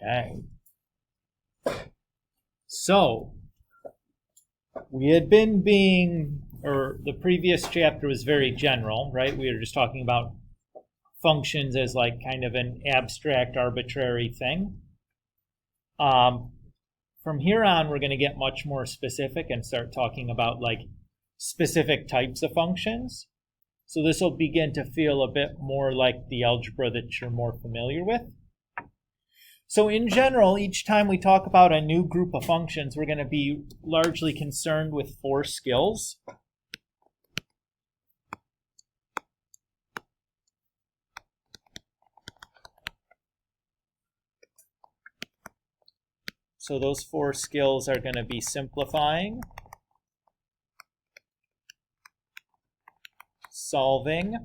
Okay. So, we had been the previous chapter was very general, right? We were just talking about functions as like kind of an abstract, arbitrary thing. From here on, we're going to get much more specific and start talking about like specific types of functions. So this will begin to feel a bit more like the algebra that you're more familiar with. So in general, each time we talk about a new group of functions, we're going to be largely concerned with 4 skills. So those 4 skills are going to be simplifying, solving,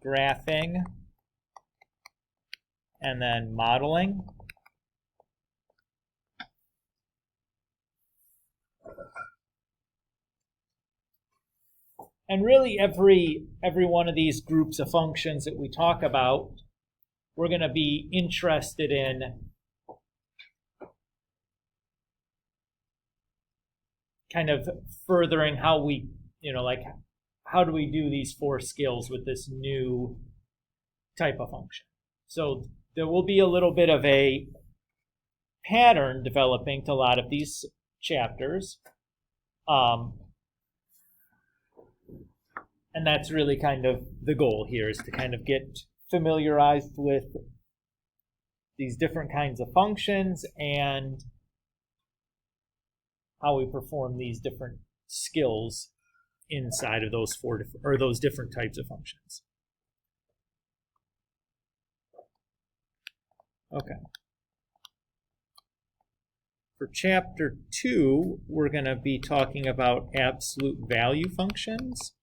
graphing, and then modeling. And really every one of these groups of functions that we talk about, we're going to be interested in kind of furthering how we, like how do we do these 4 skills with this new type of function. So there will be a little bit of a pattern developing to a lot of these chapters. And that's really kind of the goal here, is to kind of get familiarized with these different kinds of functions and how we perform these different skills inside of those those different types of functions. Okay. For chapter 2, we're going to be talking about absolute value functions.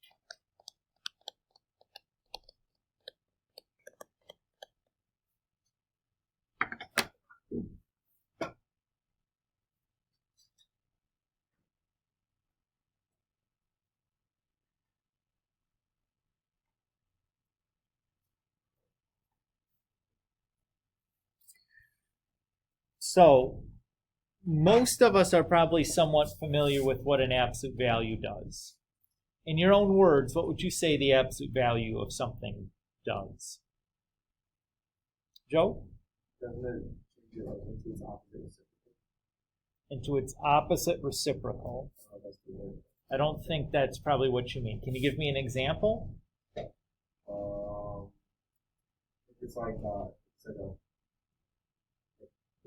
So most of us are probably somewhat familiar with what an absolute value does. In your own words, what would you say the absolute value of something does? Joe? Doesn't it change it into its opposite reciprocal? Into its opposite reciprocal. Oh, that's the word. I don't think that's probably what you mean. Can you give me an example? It's like a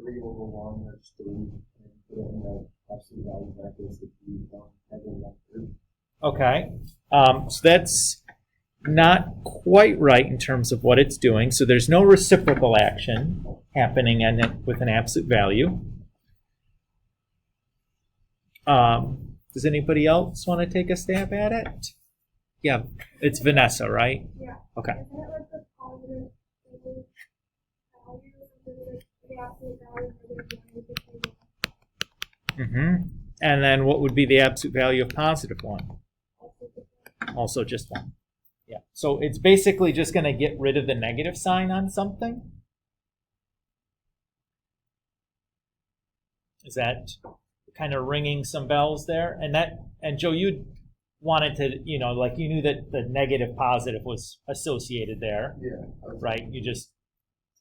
3 over 1, that's 3, and put it in the absolute value brackets if you don't have it 1/3. Okay, so that's not quite right in terms of what it's doing. So there's no reciprocal action happening in it with an absolute value. Does anybody else want to take a stab at it? Yeah, it's Vanessa, right? Yeah. Okay. Isn't it like the positive value, something like the absolute value of Mm-hmm. And then what would be the absolute value of positive 1? Also just 1. Yeah. So it's basically just going to get rid of the negative sign on something. Is that kind of ringing some bells there? And Joe, you wanted to, like you knew that the negative positive was associated there. Yeah. Right? You just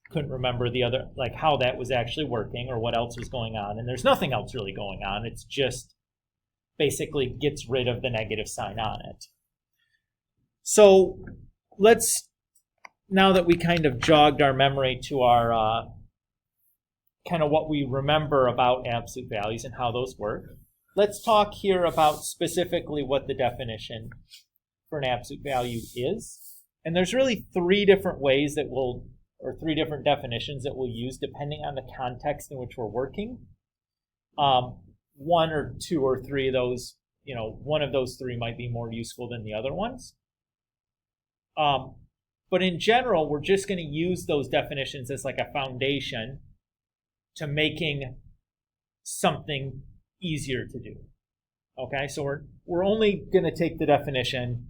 couldn't remember the other, like how that was actually working or what else was going on. And there's nothing else really going on. It's just basically gets rid of the negative sign on it. So let's, now that we kind of jogged our memory to our kind of what we remember about absolute values and how those work, let's talk here about specifically what the definition for an absolute value is. And there's really 3 different ways that or 3 different definitions that we'll use depending on the context in which we're working. 1 or 2 or 3 of those, one of those 3 might be more useful than the other ones. But in general, we're just going to use those definitions as like a foundation to making something easier to do. Okay, so we're only going to take the definition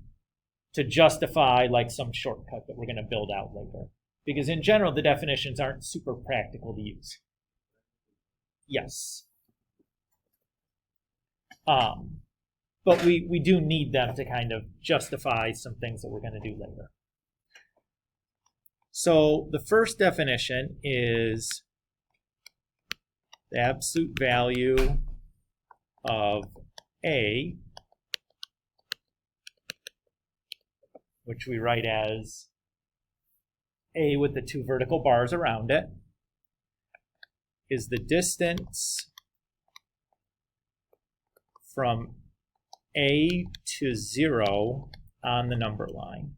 to justify like some shortcut that we're going to build out later. Because in general, the definitions aren't super practical to use. Yes. But we do need them to kind of justify some things that we're going to do later. So the first definition is the absolute value of A, which we write as A with the two vertical bars around it, is the distance from A to 0 on the number line.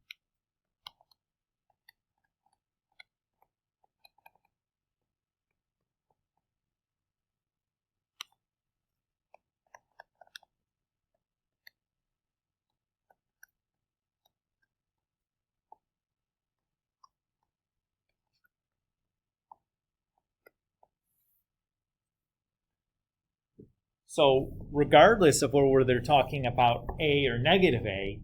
So regardless of whether they're talking about A or negative A,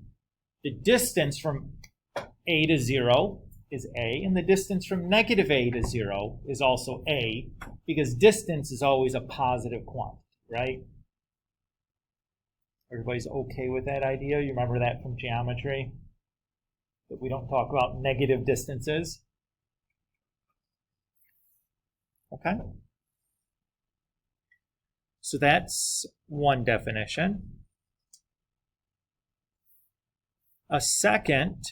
the distance from A to 0 is A, and the distance from negative A to 0 is also A, because distance is always a positive quantity, right? Everybody's okay with that idea? You remember that from geometry? That we don't talk about negative distances? Okay. So that's one definition. A second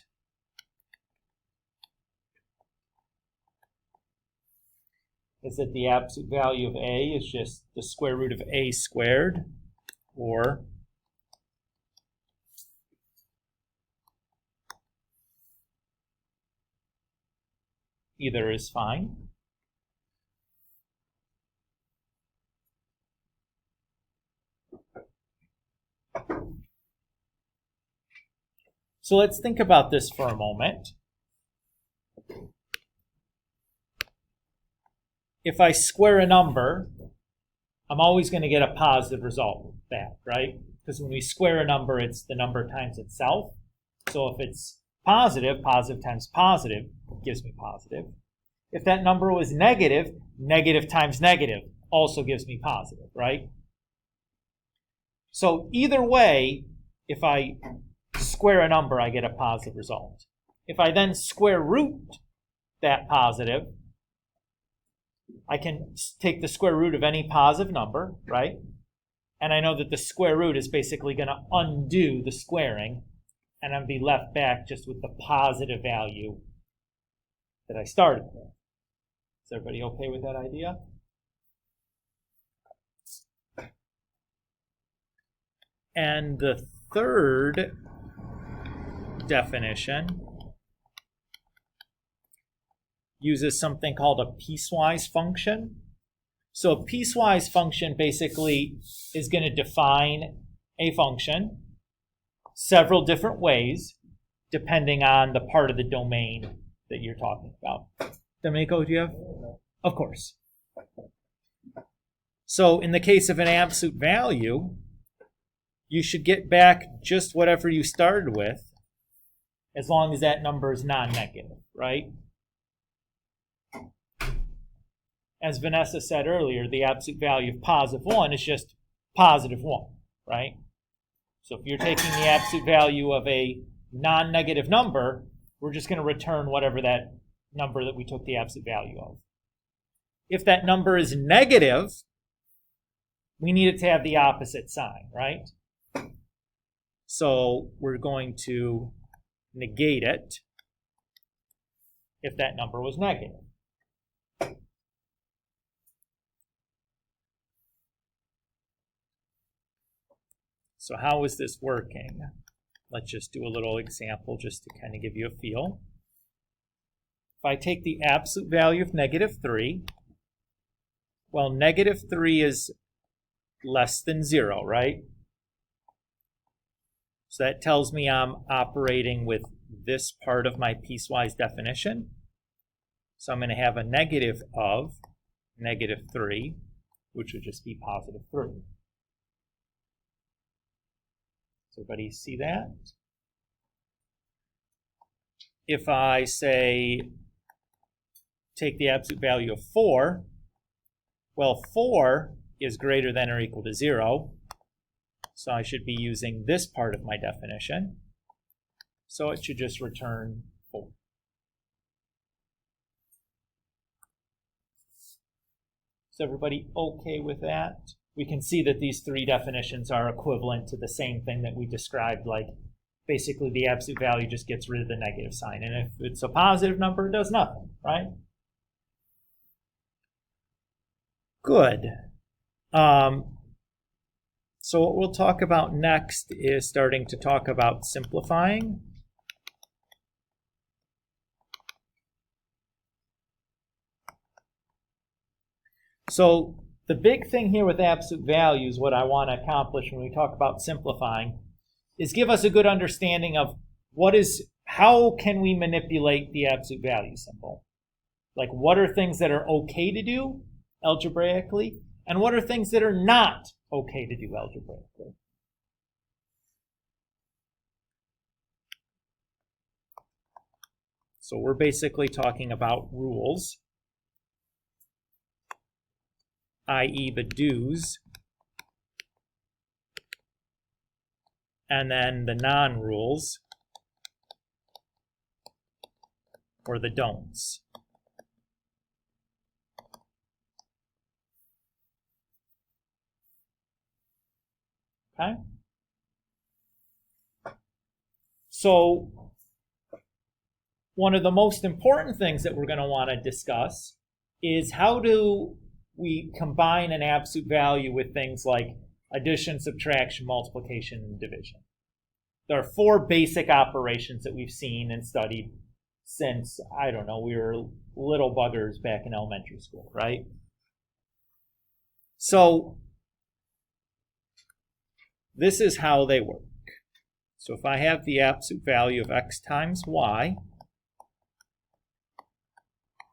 is that the absolute value of A is just the square root of A squared, or either is fine. So let's think about this for a moment. If I square a number, I'm always going to get a positive result back, right? Because when we square a number, it's the number times itself. So if it's positive, positive times positive gives me positive. If that number was negative, negative times negative also gives me positive, right? So either way, if I square a number, I get a positive result. If I then square root that positive, I can take the square root of any positive number, right? And I know that the square root is basically going to undo the squaring, and I'll be left back just with the positive value that I started with. Is everybody okay with that idea? And the third definition uses something called a piecewise function. So a piecewise function basically is going to define a function several different ways depending on the part of the domain that you're talking about. Domenico, do you have? Of course. So in the case of an absolute value, you should get back just whatever you started with as long as that number is non-negative, right? As Vanessa said earlier, the absolute value of positive 1 is just positive 1, right? So if you're taking the absolute value of a non-negative number, we're just going to return whatever that number that we took the absolute value of. If that number is negative, we need it to have the opposite sign, right? So we're going to negate it if that number was negative. So how is this working? Let's just do a little example just to kind of give you a feel. If I take the absolute value of negative 3, well, negative 3 is less than 0, right? So that tells me I'm operating with this part of my piecewise definition. So I'm going to have a negative of negative 3, which would just be positive 3. Does everybody see that? If I say take the absolute value of 4, well, 4 is greater than or equal to 0, so I should be using this part of my definition. So it should just return 4. Is everybody okay with that? We can see that these three definitions are equivalent to the same thing that we described, like basically the absolute value just gets rid of the negative sign. And if it's a positive number, it does nothing, right? Good. So what we'll talk about next is starting to talk about simplifying. So the big thing here with absolute values, what I want to accomplish when we talk about simplifying, is give us a good understanding of how can we manipulate the absolute value symbol? Like, what are things that are okay to do algebraically, and what are things that are not okay to do algebraically? So we're basically talking about rules, i.e. the do's, and then the non-rules, or the don'ts. Okay? So one of the most important things that we're going to want to discuss is how do we combine an absolute value with things like addition, subtraction, multiplication, and division. There are 4 basic operations that we've seen and studied since, I don't know, we were little buggers back in elementary school, right? So this is how they work. So if I have the absolute value of x times y,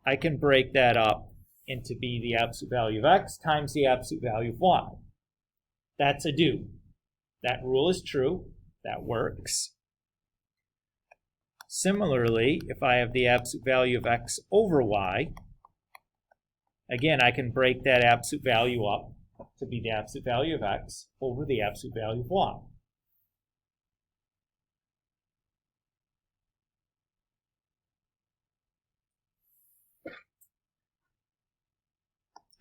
I can break that up into be the absolute value of x times the absolute value of y. That's a do. That rule is true. That works. Similarly, if I have the absolute value of x over y, again, I can break that absolute value up to be the absolute value of x over the absolute value of y.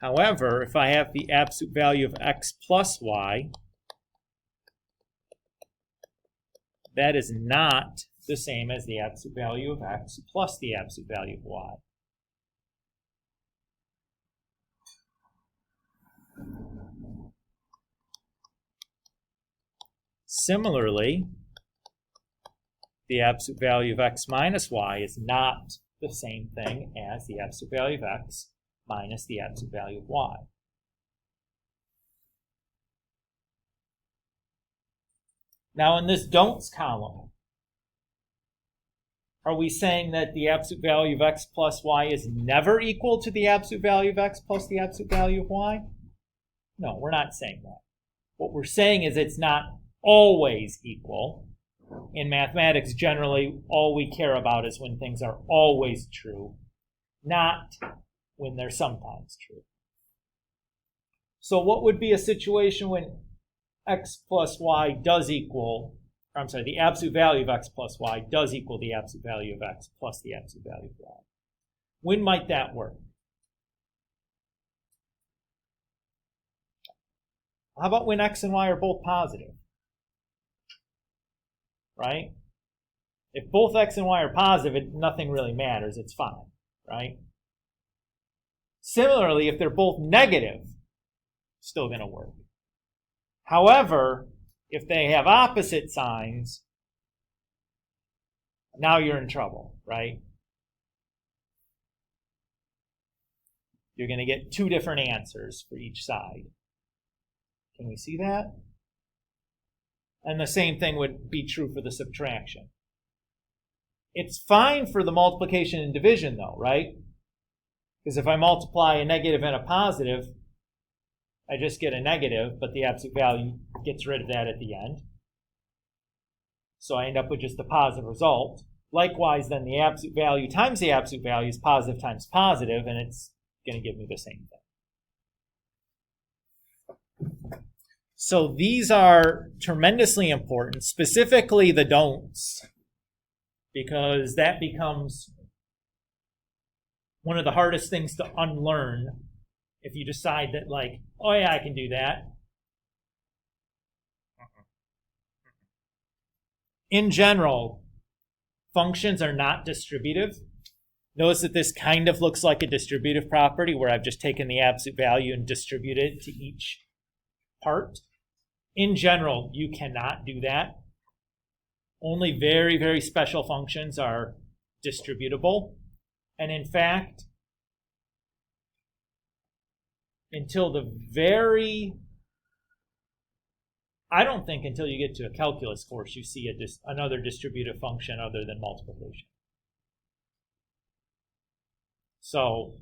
However, if I have the absolute value of x plus y, that is not the same as the absolute value of x plus the absolute value of y. Similarly, the absolute value of x minus y is not the same thing as the absolute value of x minus the absolute value of y. Now in this don'ts column, are we saying that the absolute value of x plus y is never equal to the absolute value of x plus the absolute value of y? No, we're not saying that. What we're saying is it's not always equal. In mathematics, generally, all we care about is when things are always true, not when they're sometimes true. So what would be a situation when x plus y does equal, or I'm sorry, the absolute value of x plus y does equal the absolute value of x plus the absolute value of y? When might that work? How about when x and y are both positive? Right? If both x and y are positive, nothing really matters. It's fine, right? Similarly, if they're both negative, still going to work. However, if they have opposite signs, now you're in trouble, right? You're going to get 2 different answers for each side. Can we see that? And the same thing would be true for the subtraction. It's fine for the multiplication and division though, right? Because if I multiply a negative and a positive, I just get a negative, but the absolute value gets rid of that at the end. So I end up with just a positive result. Likewise, then the absolute value times the absolute value is positive times positive, and it's going to give me the same thing. So these are tremendously important, specifically the don'ts, because that becomes one of the hardest things to unlearn if you decide that, like, oh yeah, I can do that. In general, functions are not distributive. Notice that this kind of looks like a distributive property where I've just taken the absolute value and distributed it to each part. In general, you cannot do that. Only very, very special functions are distributable. And in fact, until I don't think until you get to a calculus course you see another distributive function other than multiplication. So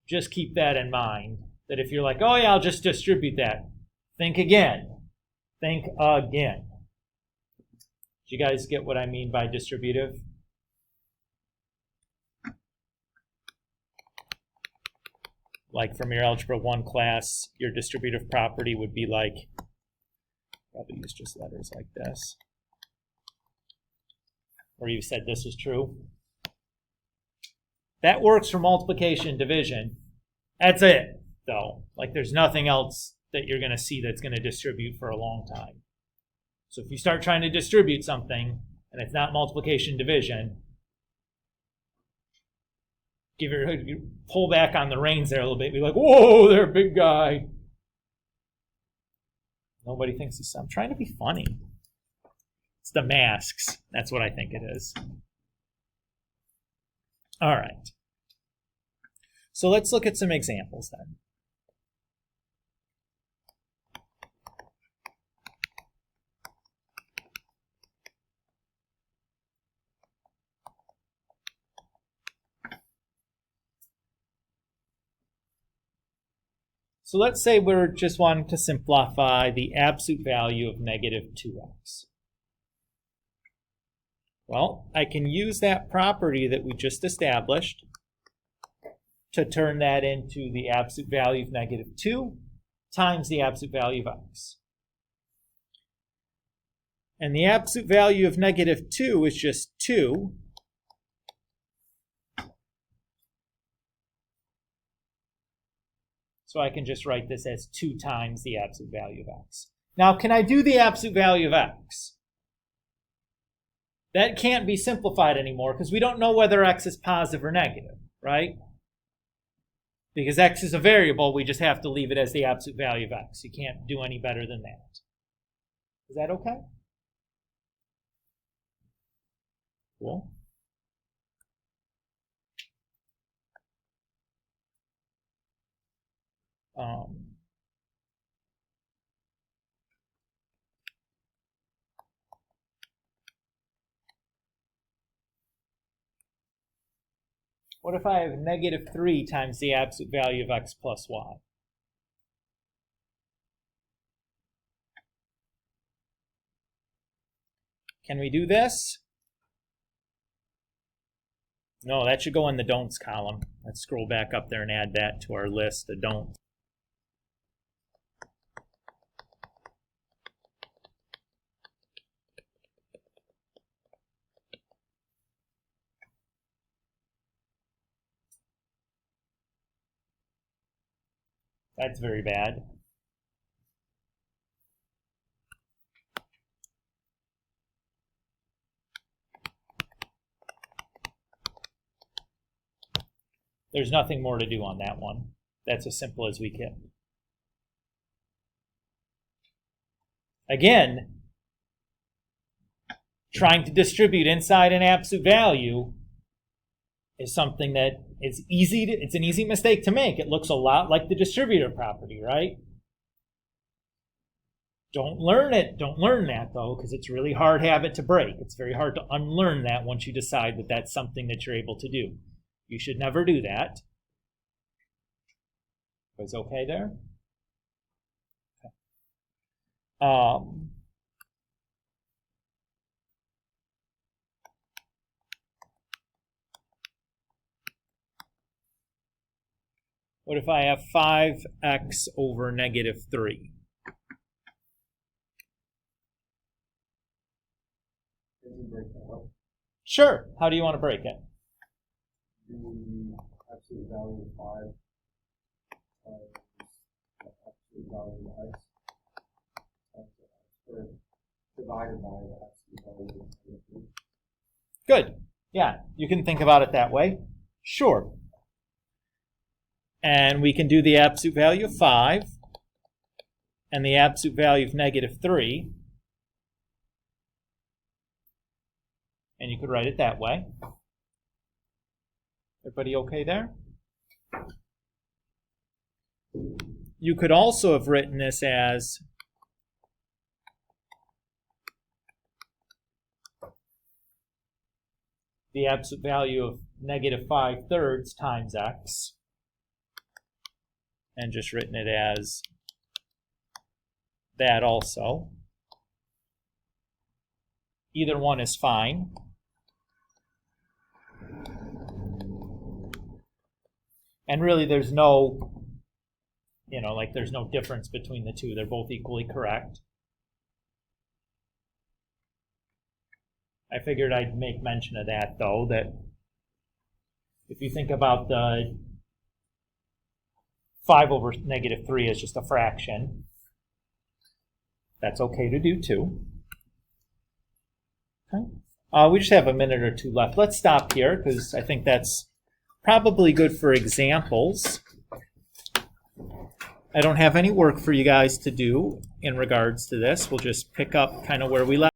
just keep that in mind, that if you're like, oh yeah, I'll just distribute that, think again. Think again. Do you guys get what I mean by distributive? Like from your Algebra 1 class, your distributive property would be like, probably use just letters like this, where you said this was true. That works for multiplication and division. That's it, though. Like there's nothing else that you're going to see that's going to distribute for a long time. So if you start trying to distribute something, and it's not multiplication division, pull back on the reins there a little bit. Be like, whoa, they're a big guy. Nobody thinks he's. I'm trying to be funny. It's the masks. That's what I think it is. All right. So let's look at some examples then. So let's say we're just wanting to simplify the absolute value of negative 2x. Well, I can use that property that we just established to turn that into the absolute value of negative 2 times the absolute value of x. And the absolute value of negative 2 is just 2. So I can just write this as 2 times the absolute value of x. Now, can I do the absolute value of x? That can't be simplified anymore because we don't know whether x is positive or negative, right? Because x is a variable, we just have to leave it as the absolute value of x. You can't do any better than that. Is that okay? Cool. What if I have negative 3 times the absolute value of x plus y? Can we do this? No, that should go in the don'ts column. Let's scroll back up there and add that to our list, the don'ts. That's very bad. There's nothing more to do on that one. That's as simple as we can. Again, trying to distribute inside an absolute value is something that is easy to, it's an easy mistake to make. It looks a lot like the distributive property, right? Don't learn it. Don't learn that, though, because it's a really hard habit to break. It's very hard to unlearn that once you decide that that's something that you're able to do. You should never do that. Was okay there? Okay. What if I have 5x over negative 3? Can you break that up? Sure. How do you want to break it? The absolute value of 5 times the absolute value of x times or divided by the absolute value of 3. Good. Yeah, you can think about it that way. Sure. And we can do the absolute value of 5 and the absolute value of negative 3. And you could write it that way. Everybody okay there? You could also have written this as the absolute value of negative 5/3 times x, and just written it as that also. Either one is fine. And really there's no, there's no difference between the two. They're both equally correct. I figured I'd make mention of that, though, that if you think about the 5 over negative 3 as just a fraction, that's okay to do too. Okay. We just have a minute or two left. Let's stop here because I think that's probably good for examples. I don't have any work for you guys to do in regards to this. We'll just pick up kind of where we left.